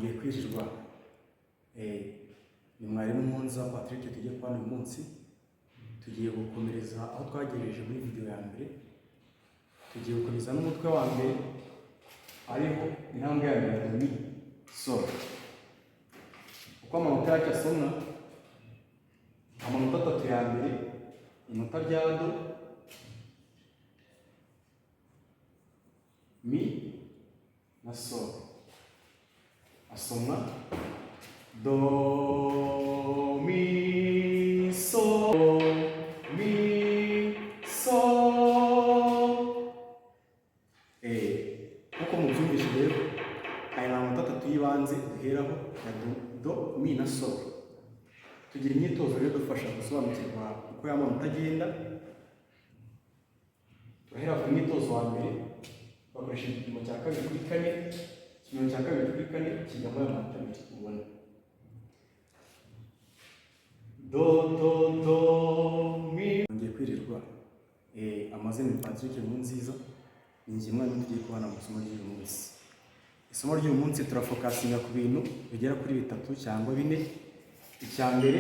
mwongeye kwirirwa. Ni mwarimu Mpunza Patrick tugiye kubana uyu munsi. Tugiye gukomereza aho twagejeje muri video ya mbere. Tugiye gukomeza n'umutwe wa mbere ariho intambwe ya mbere ni so. Uko amanota yacu asomwa, amanota atatu ya mbere, inota rya do, mi na so. Asomwa do, mi, so, mi, so. Uko mubyumvise rero, aya ni amanota atatu y'ibanze duheraho ya do, mi na so. Tugira imyitozo rero dufasha gusobanukirwa uko ya manota agenda. Turahera ku mwitozo wa mbere, bakoresha igipimo cya kabiri kuri kane. Ikipimo cya kabiri kuri kane kijyamo aya manota abiri ubona. Do, mi. Ngiye kwirirwa. Amazina ni Patrick Nkurunziza. Ni njye mwarimu tugiye kubana mu isomo ry'uyu munsi. Isomo ry'uyu munsi turafokasinga ku bintu bigera kuri 3 cyangwa 4. Icya mbere,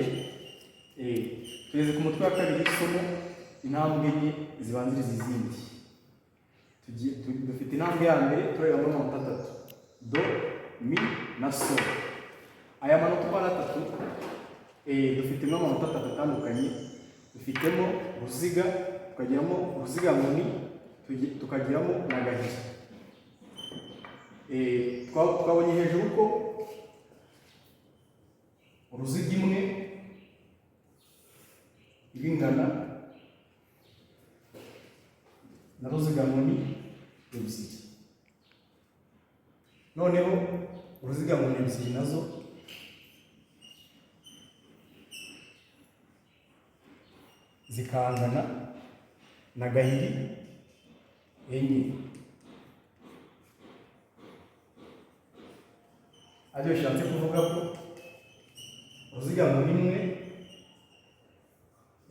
tugeze ku mutwe wa kabiri w'isomo, intambwe enye zibanziriza izindi. Dufite intambwe ya mbere tureba amanota atatu, do, mi na so. Aya manota uko ari atatu, dufitemo amanota atatu atandukanye. Dufitemo uruziga, tukagiramo uruziga nguni, tukagiramo na gahiri. Twabonye hejuru ko uruziga imwe ibingana na ruziga nguni ebyiri. Noneho uruziga nguni ebyiri nazo zikangana na gahiri enye. Aryo bishatse kuvuga ko uruziga nguni imwe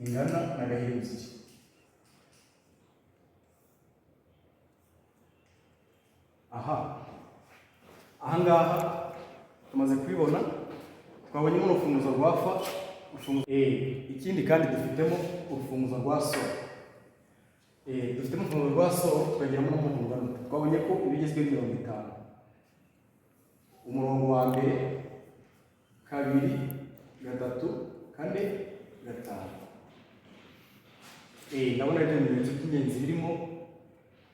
ingana na gahiri ebyiri. Ahangaha tumaze kubibona, twabonyemo urufunguzo rwa fa, ikindi kandi dufitemo urufunguzo rwa so. Dufitemo urufunguzo rwa so, tukagiramo n'umurongo. Twabonye ko ibigizwe 50. Umurongo wa mbere, kabiri, gatatu, kane, gatanu. Ndabona ibyo bimenyetso by'ingenzi birimo.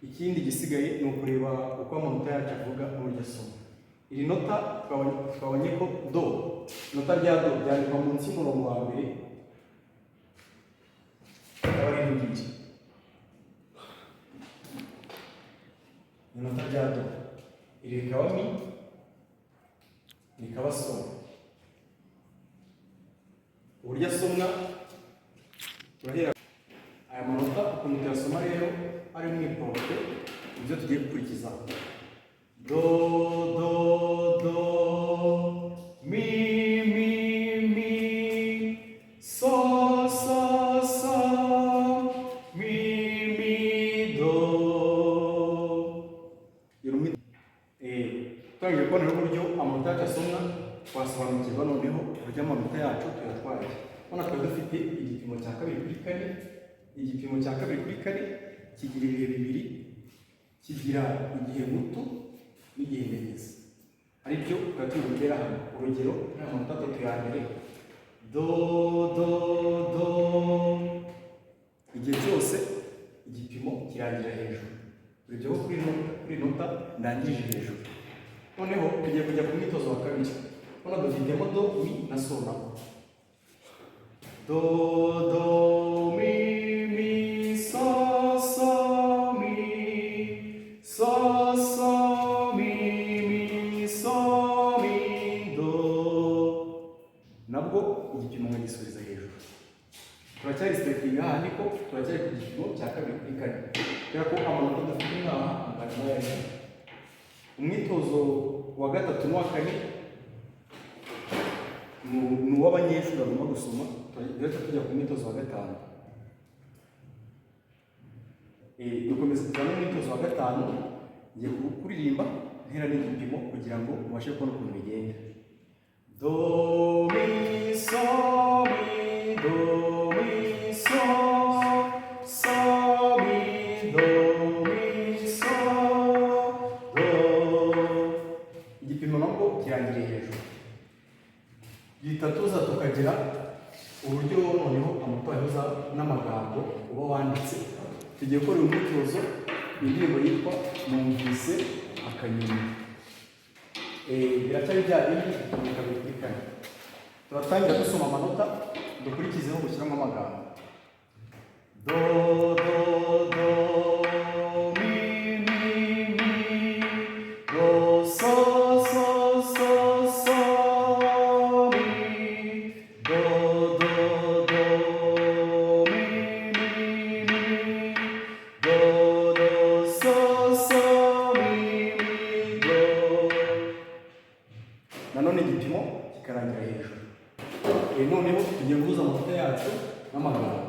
Ikindi gisigaye ni ukureba uko amanota yacu avuga n'uburyo asoma. Iri nota twabonye ko do, inota rya do ryandikwa munsi y'umurongo wa mbere, akaba ari n'ibiri. Inota rya do, iri rikaba mi, rikaba so. Uburyo asomwa, turahera aya manota ukuntu tuyasoma rero ari mu iporte, ibyo tugiye gukurikiza. Do, mi, so, mi, do. Twagiye kubona uburyo amanota yacu asomwa, twasobanukirwa noneho uburyo amanota yacu tuyatwaye. Hano twari dufite igipimo cya kabiri kuri kane. Igipimo cya kabiri kuri kane kigira ibihe bibiri, kigira igihe muto n'igihe neza. Aribyo tukatubwira hano. Urugero, amanota atatu ya mbere, do, igihe cyose igipimo kirangira hejuru. Urugero kuri nota ndangirije hejuru. Noneho tugiye kujya ku mwitozo wa kabiri. Hano dufitemo do, mi na so nako. Do, mi, so, mi, so, mi, so, mi, do. Nabwo igipimo nkagisubiza hejuru. Turacyari stepping aha, niko turacyari ku gipimo cya kabiri kuri kane. Kubera ko amanota dufite ngaha angana n'aya. Umwitozo wa gatatu n'uwa kane ni uw'abanyeshuri bagomba gusoma. Tujya ku mwitozo wa gatanu. Dukomeza kujya mu mwitozo wa gatanu. Ngiye kuririmba ntera n'igipimo kugira ngo ubashe kubona ukuntu bigenda. Do mi so mi do mi so so mi do mi so do. Igipimo nabwo kirangiriye hejuru. Gihita tuza tukagira uburyo noneho amanota yahoza n'amagambo uba wanditse. Tugiye gukora umwitozo indirimbo yitwa Numvise Akanyoni. Biracyari bya bindi bikabikurikirana. Turatangira dusoma amanota dukurikizeho gushyiramo amagambo. Do do do mi mi mi do so so so so mi do do do mi mi mi do do so so mi mi do. Nanone igipimo kikarangira hejuru. Noneho tugiye guhuza amanota yacu n'amagambo.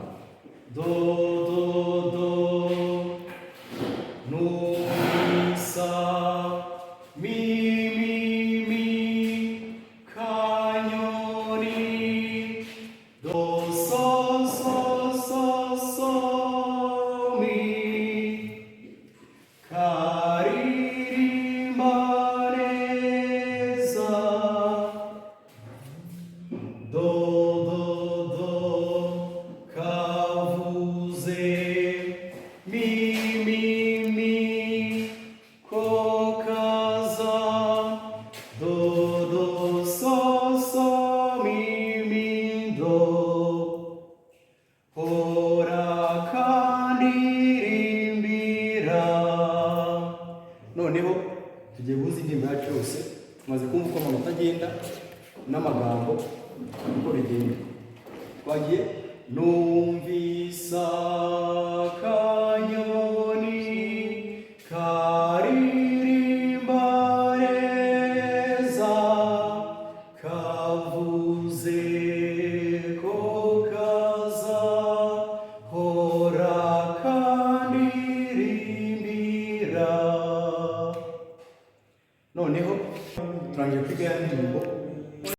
Do do do numvisa mi mi mi kanyoni do so so so so mi karirimba neza do do do kavuze mi mi mi ko kaza do do so so mi mi do hora kandirimbira. Noneho tugiye guhuza indirimbo yacu yose tumaze kumva uko amanota agenda n'amagambo uko bigenda. Twagiye numvisa akanyoni karirimba neza kavuze ko kaza hora kandirimbira. Noneho turangiye kwiga ya ndirimbo